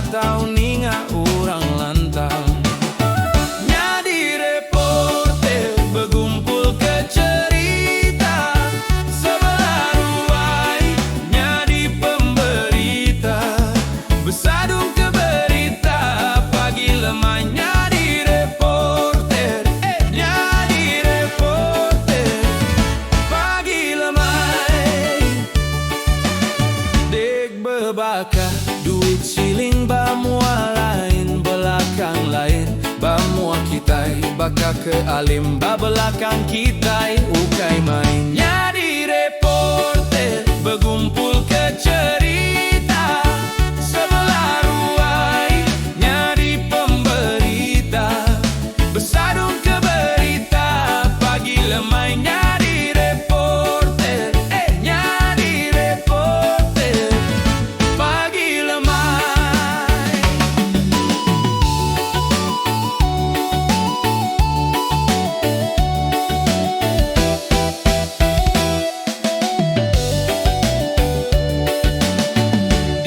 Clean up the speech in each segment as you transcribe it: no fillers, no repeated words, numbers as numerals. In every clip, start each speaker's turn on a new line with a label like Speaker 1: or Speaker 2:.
Speaker 1: tahu ninga orang lantang. Nyadi reporter bergumpul ke cerita, sebelah ruai nyadi pemberita, bersadung ke berita, pagi lemah nyadi reporter, nyadi reporter, pagi lemah. Dek berbakar duit siling bamua lain belakang lain, bamua kitai baka ke alim belakang kitai ukai main. Nyadi reporter bergumpul ke cerita, sebelah ruai nyadi pemberita, bersadung ke berita, pagi lemai nyadi reporter, nyadi reporter, pagi lemai.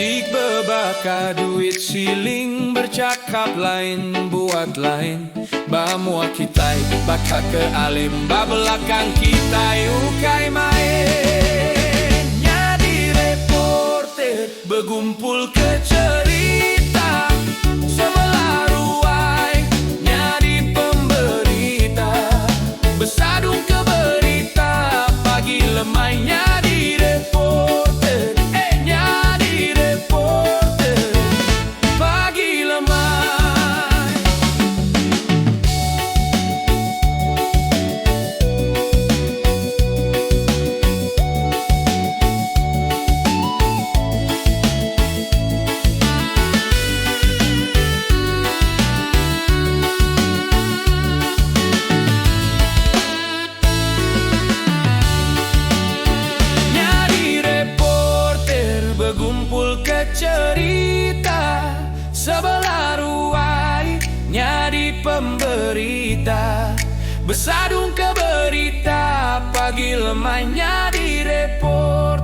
Speaker 1: Dik berbakar duit siling bercakap lain buat lain, bamua kitai baka ke alim belakang kitai ukai main. Nyadi reporter bergumpul ke cerita, sebelah ruai nyadi pemberita, bersadung ke berita, pagi lemai nyadi reporter, nyadi reporter, pagi lemai. Nyadi reporter bergumpul ke cerita, sebelah ruai nyadi pemberita, bersadung ke berita, pagi lemah nyadi reporter.